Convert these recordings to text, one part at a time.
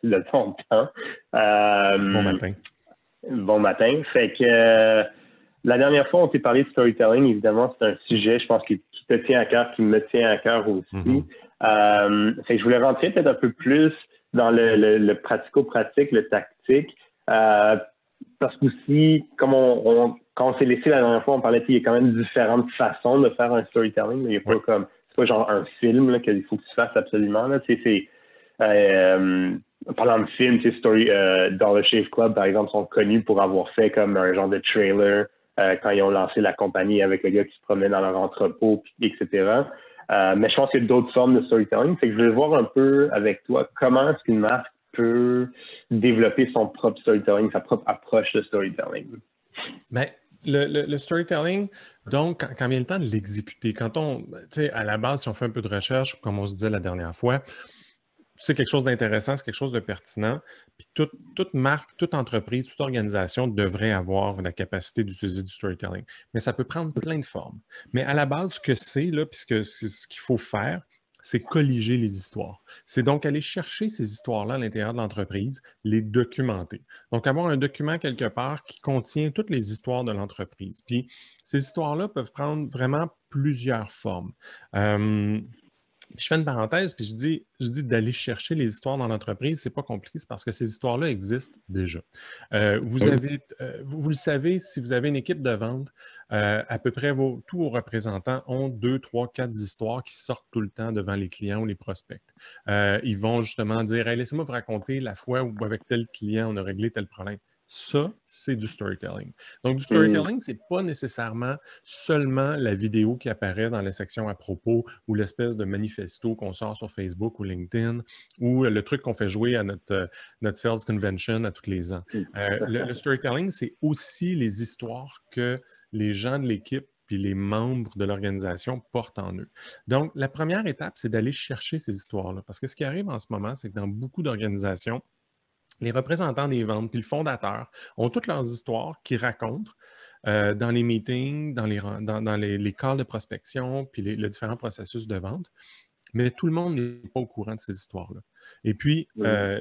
de ton temps. Bon matin. Bon matin. Fait que la dernière fois, on s'est parlé de storytelling. Évidemment, c'est un sujet, je pense, qui te tient à cœur, qui me tient à cœur aussi. Fait que je voulais rentrer peut-être un peu plus dans le pratico-pratique, le tactique. Parce qu'aussi, comme quand on s'est laissé la dernière fois, on parlait qu'il y a quand même différentes façons de faire un storytelling. Il n'y a pas comme, c'est pas genre un film là, qu'il faut que tu fasses absolument. Là. Parlant de films, Dollar Shave Club, par exemple, sont connus pour avoir fait comme un genre de trailer quand ils ont lancé la compagnie avec le gars qui se promenait dans leur entrepôt, etc. Mais je pense qu'il y a d'autres formes de storytelling. Fait que je voulais voir un peu avec toi comment est-ce qu'une marque peut développer son propre storytelling, sa propre approche de storytelling. Bien, le storytelling, donc, quand vient le temps de l'exécuter, tu sais, à la base, si on fait un peu de recherche, comme on se disait la dernière fois, c'est quelque chose d'intéressant, c'est quelque chose de pertinent. Puis toute marque, toute entreprise, toute organisation devrait avoir la capacité d'utiliser du storytelling. Mais ça peut prendre plein de formes. Mais à la base, ce que c'est, là, puis ce qu'il faut faire, c'est colliger les histoires. C'est donc aller chercher ces histoires-là à l'intérieur de l'entreprise, les documenter. Donc, avoir un document quelque part qui contient toutes les histoires de l'entreprise. Puis, ces histoires-là peuvent prendre vraiment plusieurs formes. Je fais une parenthèse, puis je dis d'aller chercher les histoires dans l'entreprise, c'est pas compliqué, c'est parce que ces histoires-là existent déjà. Vous le savez, si vous avez une équipe de vente, à peu près tous vos représentants ont 2, 3, 4 histoires qui sortent tout le temps devant les clients ou les prospects. Ils vont justement dire hey, laissez-moi vous raconter la fois où avec tel client, on a réglé tel problème. Ça, c'est du storytelling. Donc, du storytelling, c'est pas nécessairement seulement la vidéo qui apparaît dans la section à propos ou l'espèce de manifesto qu'on sort sur Facebook ou LinkedIn ou le truc qu'on fait jouer à notre sales convention à tous les ans. Le storytelling, c'est aussi les histoires que les gens de l'équipe puis les membres de l'organisation portent en eux. Donc, la première étape, c'est d'aller chercher ces histoires-là. Parce que ce qui arrive en ce moment, c'est que dans beaucoup d'organisations, les représentants des ventes puis le fondateur ont toutes leurs histoires qu'ils racontent dans les meetings, dans les calls de prospection puis les différents processus de vente. Mais tout le monde n'est pas au courant de ces histoires-là. Et puis,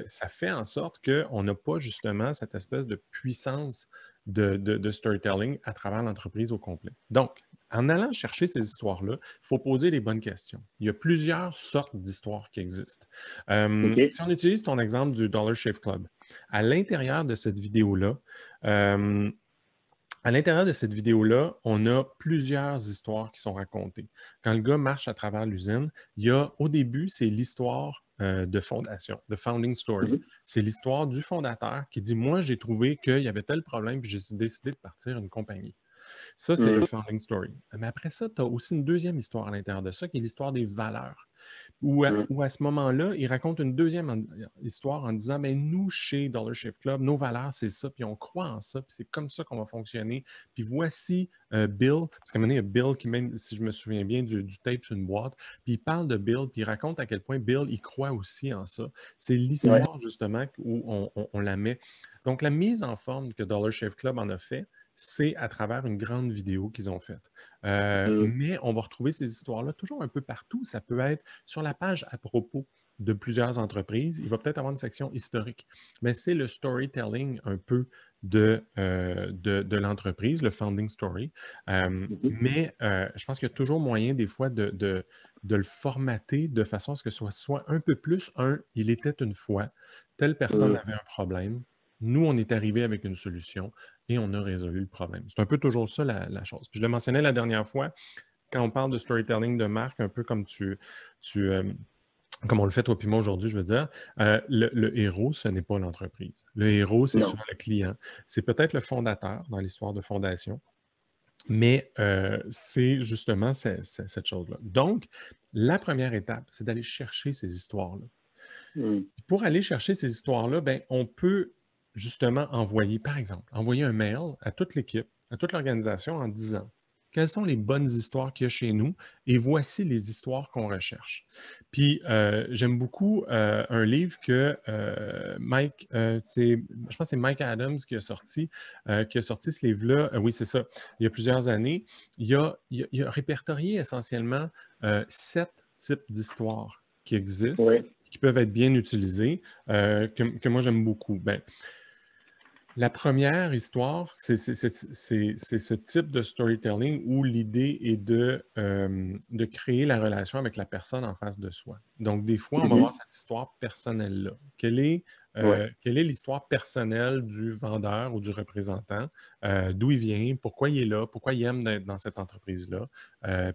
ça fait en sorte qu'on n'a pas justement cette espèce de puissance de storytelling à travers l'entreprise au complet. Donc, en allant chercher ces histoires-là, il faut poser les bonnes questions. Il y a plusieurs sortes d'histoires qui existent. Si on utilise ton exemple du Dollar Shave Club, à l'intérieur de cette vidéo-là, on a plusieurs histoires qui sont racontées. Quand le gars marche à travers l'usine, au début, c'est l'histoire de fondation, de founding story. C'est l'histoire du fondateur qui dit « Moi, j'ai trouvé qu'il y avait tel problème, puis j'ai décidé de partir une compagnie. » Ça, c'est le founding story. Mais après ça, tu as aussi une deuxième histoire à l'intérieur de ça, qui est l'histoire des valeurs. Où à ce moment-là, il raconte une deuxième histoire en disant ben, nous, chez Dollar Shave Club, nos valeurs, c'est ça, puis on croit en ça, puis c'est comme ça qu'on va fonctionner. Puis voici Bill, parce qu'à un moment donné, il y a Bill qui mène, si je me souviens bien, du tape sur une boîte, puis il parle de Bill, puis il raconte à quel point Bill, il croit aussi en ça. C'est l'histoire, justement, où on la met. Donc, la mise en forme que Dollar Shave Club en a fait, c'est à travers une grande vidéo qu'ils ont faite. Mais on va retrouver ces histoires-là toujours un peu partout. Ça peut être sur la page à propos de plusieurs entreprises. Il va peut-être avoir une section historique. Mais c'est le storytelling un peu de l'entreprise, le founding story. Mais je pense qu'il y a toujours moyen des fois de le formater de façon à ce que ce soit un peu plus il était une fois, telle personne avait un problème. Nous, on est arrivé avec une solution et on a résolu le problème. C'est un peu toujours ça la chose. Puis je le mentionnais la dernière fois, quand on parle de storytelling de marque, un peu comme comme on le fait toi et moi aujourd'hui, je veux dire, le héros, ce n'est pas l'entreprise. Le héros, c'est souvent le client. C'est peut-être le fondateur dans l'histoire de fondation, mais c'est justement cette chose-là. Donc, la première étape, c'est d'aller chercher ces histoires-là. Pour aller chercher ces histoires-là, ben, on peut justement par exemple, envoyer un mail à toute l'équipe, à toute l'organisation en disant quelles sont les bonnes histoires qu'il y a chez nous et voici les histoires qu'on recherche. Puis, j'aime beaucoup un livre que je pense que c'est Mike Adams qui a sorti ce livre-là. Oui, c'est ça, il y a plusieurs années. Il a répertorié essentiellement 7 types d'histoires qui existent, qui peuvent être bien utilisées, que moi j'aime beaucoup. Ben, la première histoire, c'est ce type de storytelling où l'idée est de créer la relation avec la personne en face de soi. Donc, des fois, on va avoir cette histoire personnelle-là. Quelle est l'histoire personnelle du vendeur ou du représentant? D'où il vient? Pourquoi il est là? Pourquoi il aime d'être dans cette entreprise-là?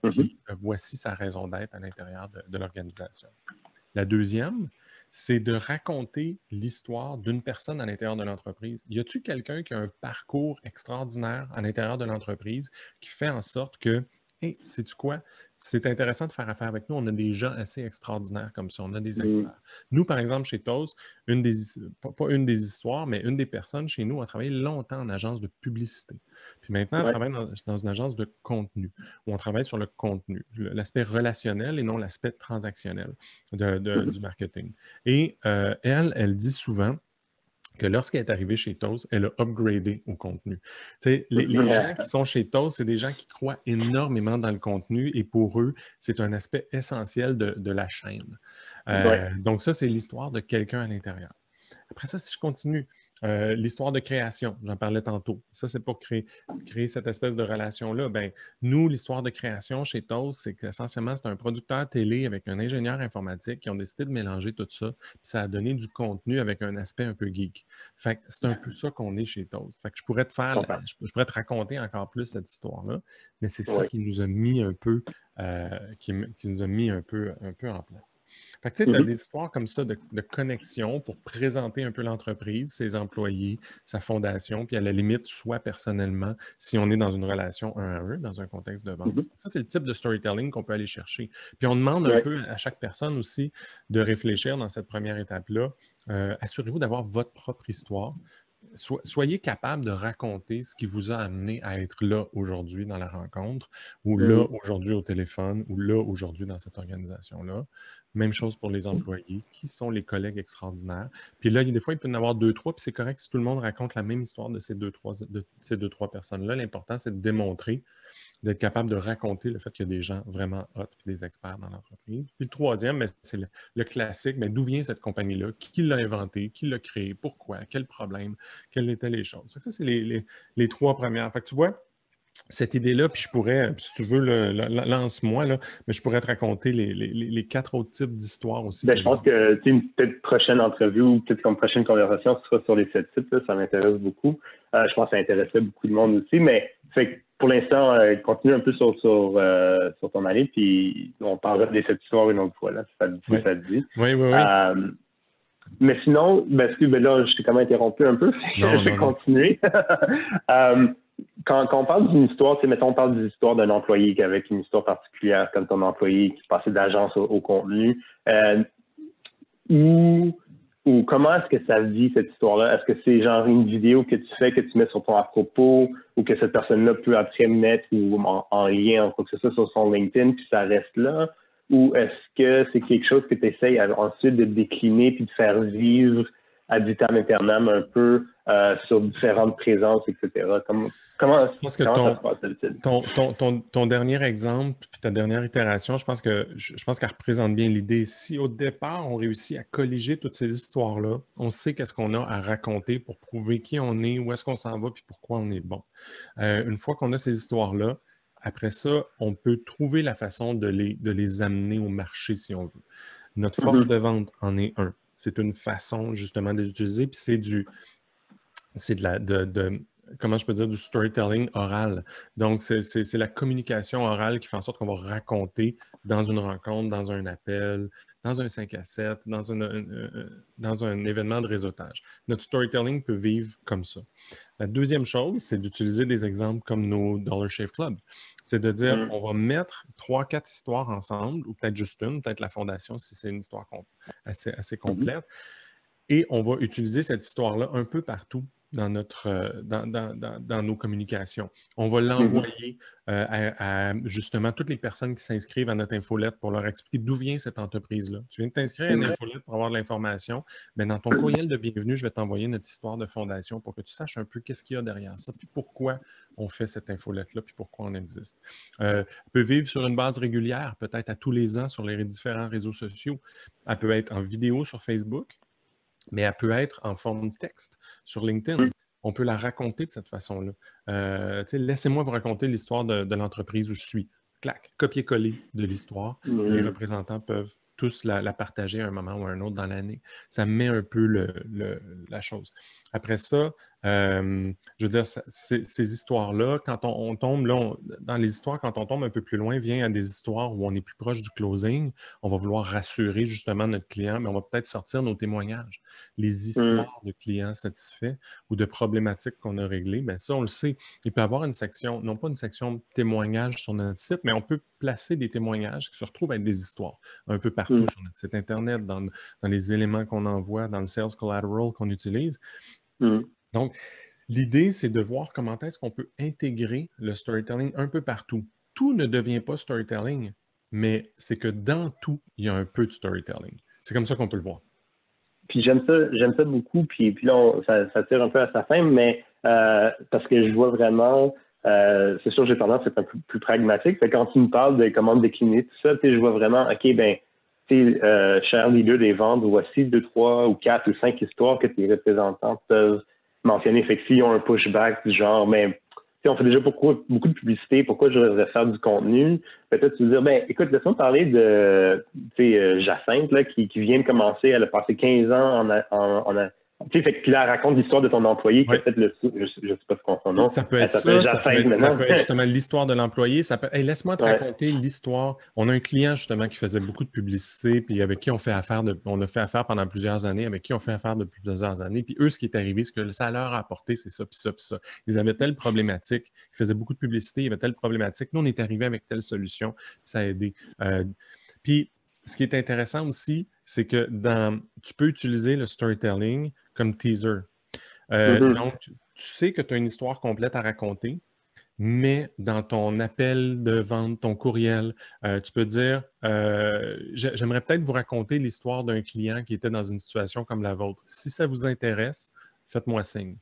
Puis, voici sa raison d'être à l'intérieur de l'organisation. La deuxième, c'est de raconter l'histoire d'une personne à l'intérieur de l'entreprise. Y a-t-il quelqu'un qui a un parcours extraordinaire à l'intérieur de l'entreprise qui fait en sorte que, hey, sais-tu quoi? C'est intéressant de faire affaire avec nous. On a des gens assez extraordinaires comme ça. On a des experts. Nous, par exemple, chez TOS, pas une des histoires, mais une des personnes chez nous a travaillé longtemps en agence de publicité. Puis maintenant, elle travaille dans une agence de contenu, où on travaille sur le contenu, l'aspect relationnel et non l'aspect transactionnel du marketing. Et elle dit souvent que lorsqu'elle est arrivée chez TOS, elle a upgradé au contenu. Les gens qui sont chez TOS, c'est des gens qui croient énormément dans le contenu et pour eux, c'est un aspect essentiel de la chaîne. Donc ça, c'est l'histoire de quelqu'un à l'intérieur. Après ça, si je continue, l'histoire de création, j'en parlais tantôt. Ça, c'est pour créer cette espèce de relation-là. Ben, nous, l'histoire de création chez TOS, c'est qu'essentiellement, c'est un producteur télé avec un ingénieur informatique qui ont décidé de mélanger tout ça, puis ça a donné du contenu avec un aspect un peu geek. Fait que c'est un peu ça qu'on est chez TOS. Fait que je pourrais te raconter encore plus cette histoire-là, mais c'est ça qui nous a mis un peu, qui nous a mis un peu en place. Fait que tu sais, tu as des histoires comme ça de connexion pour présenter un peu l'entreprise, ses employés, sa fondation, puis à la limite, soi personnellement, si on est dans une relation un à un, dans un contexte de vente. Ça, c'est le type de storytelling qu'on peut aller chercher. Puis on demande un peu à chaque personne aussi de réfléchir dans cette première étape-là. Assurez-vous d'avoir votre propre histoire. Soyez capable de raconter ce qui vous a amené à être là aujourd'hui dans la rencontre, ou là aujourd'hui au téléphone, ou là aujourd'hui dans cette organisation-là. Même chose pour les employés. Qui sont les collègues extraordinaires? Puis là, des fois, il peut y en avoir deux, trois, puis c'est correct si tout le monde raconte la même histoire de ces deux, trois personnes-là. L'important, c'est de démontrer, d'être capable de raconter le fait qu'il y a des gens vraiment hot et des experts dans l'entreprise. Puis le troisième, c'est le classique, mais d'où vient cette compagnie-là? Qui l'a inventée? Qui l'a créée? Pourquoi? Quel problème? Quelles étaient les choses? Ça, c'est les trois premières. Fait que tu vois, cette idée-là, puis je pourrais, si tu veux, lance-moi, là, mais je pourrais te raconter les quatre autres types d'histoires aussi. Ben, je pense que une peut-être prochaine entrevue ou peut-être comme prochaine conversation, ce sera sur les 7 types, là, ça m'intéresse beaucoup. Je pense que ça intéressait beaucoup de monde aussi, mais fait, pour l'instant, continue un peu sur ton allée, puis on parlera des 7 histoires une autre fois, là, si ça te dit. Oui. Mais sinon, là, je t'ai quand même interrompu un peu, je vais continuer. Quand on parle d'une histoire, mettons, on parle d'une histoire d'un employé avec une histoire particulière, comme ton employé qui passait d'agence au contenu, ou comment est-ce que ça vit, cette histoire-là? Est-ce que c'est genre une vidéo que tu fais, que tu mets sur ton à propos, ou que cette personne-là peut après mettre ou en lien, quoi que ce soit, sur son LinkedIn, puis ça reste là? Ou est-ce que c'est quelque chose que tu essayes ensuite de décliner puis de faire vivre ad vitam aeternam un peu sur différentes présences, etc.? Comment ça se passe, d'habitude? Ton dernier exemple puis ta dernière itération, je pense qu'elle représente bien l'idée. Si au départ, on réussit à colliger toutes ces histoires-là, on sait qu'est-ce qu'on a à raconter pour prouver qui on est, où est-ce qu'on s'en va puis pourquoi on est bon. Une fois qu'on a ces histoires-là, après ça, on peut trouver la façon de les amener au marché si on veut. Notre force de vente en est un. C'est une façon justement de les utiliser, puis c'est comment je peux dire, du storytelling oral. Donc, c'est la communication orale qui fait en sorte qu'on va raconter dans une rencontre, dans un appel, dans un 5 à 7, dans un événement de réseautage. Notre storytelling peut vivre comme ça. La deuxième chose, c'est d'utiliser des exemples comme nos Dollar Shave Club. C'est de dire, on va mettre 3-4 histoires ensemble, ou peut-être juste une, peut-être la fondation si c'est une histoire assez complète. Et on va utiliser cette histoire-là un peu partout dans nos communications. On va l'envoyer à justement toutes les personnes qui s'inscrivent à notre infolette pour leur expliquer d'où vient cette entreprise-là. Tu viens de t'inscrire à une infolette pour avoir de l'information. Mais dans ton courriel de bienvenue, je vais t'envoyer notre histoire de fondation pour que tu saches un peu qu'est-ce qu'il y a derrière ça, puis pourquoi on fait cette infolette-là, puis pourquoi on existe. Elle peut vivre sur une base régulière, peut-être à tous les ans sur les différents réseaux sociaux. Elle peut être en vidéo sur Facebook, mais elle peut être en forme de texte sur LinkedIn. On peut la raconter de cette façon-là. Laissez-moi vous raconter l'histoire de l'entreprise où je suis. Clac, copier-coller de l'histoire. Les représentants peuvent tous la partager à un moment ou à un autre dans l'année. Ça met un peu la chose. Après ça, je veux dire, ces histoires-là, quand on tombe là, dans les histoires, quand on tombe un peu plus loin, vient à des histoires où on est plus proche du closing, on va vouloir rassurer justement notre client, mais on va peut-être sortir nos témoignages. Les histoires de clients satisfaits ou de problématiques qu'on a réglées, bien ça, on le sait. Il peut y avoir une section, non pas une section témoignages sur notre site, mais on peut placer des témoignages qui se retrouvent être des histoires un peu partout sur notre site Internet, dans les éléments qu'on envoie, dans le sales collateral qu'on utilise. Donc, l'idée, c'est de voir comment est-ce qu'on peut intégrer le storytelling un peu partout. Tout ne devient pas storytelling, mais c'est que dans tout, il y a un peu de storytelling. C'est comme ça qu'on peut le voir. Puis j'aime ça beaucoup. Puis là, ça tire un peu à sa fin, mais parce que je vois vraiment, c'est sûr, j'ai tendance à être un peu plus pragmatique. Fait que quand tu me parles de comment décliner tout ça, je vois vraiment, OK, ben, cher leader des ventes, voici 2, 3 ou 4 ou 5 histoires que tes représentants peuvent mentionner. Fait que s'ils ont un pushback du genre, mais on fait déjà beaucoup de publicité, pourquoi je devrais faire du contenu? Peut-être tu veux dire, ben, écoute, laisse-moi parler de Jacinthe, là, qui vient de commencer, elle a passé 15 ans fait que là, elle raconte l'histoire de ton employé qui a fait je sais pas son nom. Ça peut être ça peut être justement l'histoire de l'employé. Hey, laisse-moi te raconter l'histoire. On a un client justement qui faisait beaucoup de publicité, puis avec qui on a fait affaire pendant plusieurs années, avec qui on fait affaire depuis plusieurs années. Puis eux, ce qui est arrivé, ce que ça leur a apporté, c'est ça, puis ça, puis ça. Ils avaient telle problématique, ils faisaient beaucoup de publicité, ils avaient telle problématique. Nous, on est arrivé avec telle solution, puis ça a aidé. Puis ce qui est intéressant aussi, c'est que tu peux utiliser le storytelling comme teaser. Donc, tu sais que tu as une histoire complète à raconter, mais dans ton appel de vente, ton courriel, tu peux dire j'aimerais peut-être vous raconter l'histoire d'un client qui était dans une situation comme la vôtre. Si ça vous intéresse, faites-moi signe.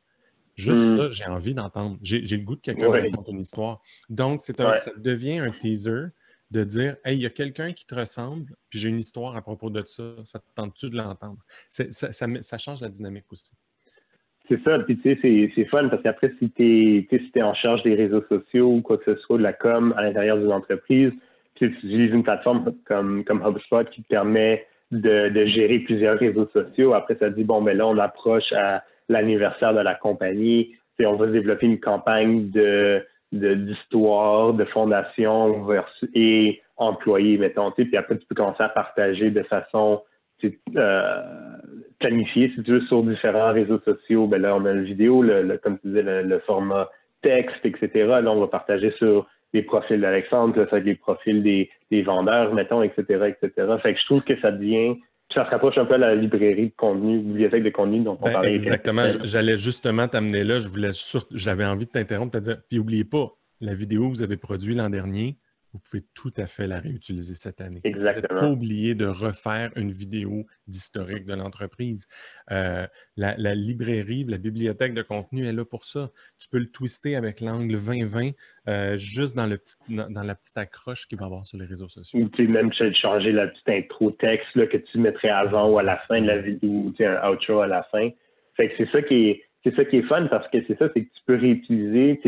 Juste ça, j'ai envie d'entendre. J'ai le goût de quelqu'un me raconte une histoire. Donc, ça devient un teaser de dire hey, il y a quelqu'un qui te ressemble, puis j'ai une histoire à propos de ça. Ça te tente-tu de l'entendre? Ça change la dynamique aussi. C'est ça, puis tu sais, c'est fun parce qu'après, si t'es en charge des réseaux sociaux ou quoi que ce soit, de la com à l'intérieur d'une entreprise, puis tu utilises une plateforme comme HubSpot qui te permet de gérer plusieurs réseaux sociaux. Après, ça dit, bon, ben là, on approche à l'anniversaire de la compagnie, on va développer une campagne d'histoire, de fondation et employés, mettons, puis après, tu peux commencer à partager de façon planifié, si tu veux, sur différents réseaux sociaux. Ben là, on a une vidéo, comme tu disais, le format texte, etc. Là, on va partager sur les profils d'Alexandre, ça va être les profils des vendeurs, mettons, etc., etc. Fait que je trouve que ça devient, ça se rapproche un peu à la librairie de contenu, bibliothèque de contenu dont on parlait. Exactement. J'allais justement t'amener là. J'avais envie de t'interrompre, de te dire, puis n'oubliez pas, la vidéo que vous avez produite l'an dernier, vous pouvez tout à fait la réutiliser cette année. Exactement. Vous n'êtes pas obligé de refaire une vidéo d'historique de l'entreprise. La librairie, la bibliothèque de contenu est là pour ça. Tu peux le twister avec l'angle 2020 juste dans la petite accroche qu'il va y avoir sur les réseaux sociaux. Ou tu sais, même changer la petite intro texte là, que tu mettrais avant ou à la fin de la vidéo, un outro à la fin. Fait que c'est ça qui est fun parce que c'est que tu peux réutiliser.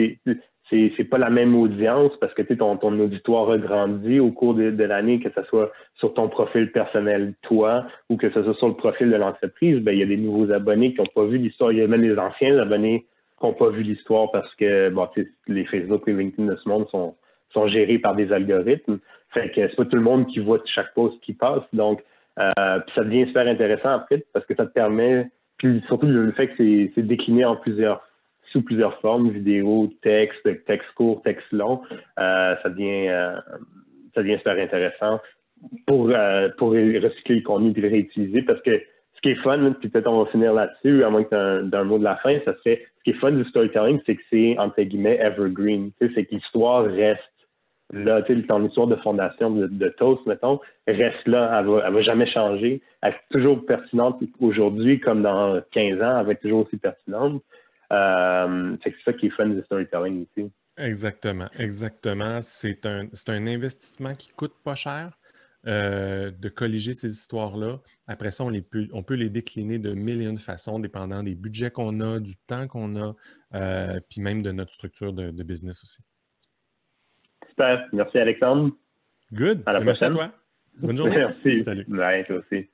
C'est pas la même audience parce que ton auditoire a grandi au cours de l'année, que ce soit sur ton profil personnel, toi, ou que ce soit sur le profil de l'entreprise. Ben, il y a des nouveaux abonnés qui n'ont pas vu l'histoire. Il y a même des anciens abonnés qui n'ont pas vu l'histoire parce que les Facebook et LinkedIn de ce monde sont gérés par des algorithmes. Fait que c'est pas tout le monde qui voit chaque post qui passe. Donc, ça devient super intéressant après parce que ça te permet, puis surtout le fait que c'est décliné sous plusieurs formes, vidéo, texte court, texte long, ça devient super intéressant pour recycler le contenu et le réutiliser parce que ce qui est fun, puis peut-être on va finir là-dessus, à moins que tu aies un mot de la fin, ça serait, ce qui est fun du storytelling, c'est que c'est, entre guillemets, evergreen. C'est que l'histoire reste là. Ton histoire de fondation de Toast, mettons, reste là. Elle va jamais changer. Elle est toujours pertinente aujourd'hui, comme dans 15 ans, elle va être toujours aussi pertinente. C'est ça qui est fun du storytelling ici. Exactement, exactement. C'est un investissement qui coûte pas cher de colliger ces histoires-là. Après ça, on peut les décliner de mille et une façons, dépendant des budgets qu'on a, du temps qu'on a, puis même de notre structure de business aussi. Super. Merci, Alexandre. Good. À la Merci à prochaine. toi. Bonne journée. Merci. Salut. Bye, toi aussi.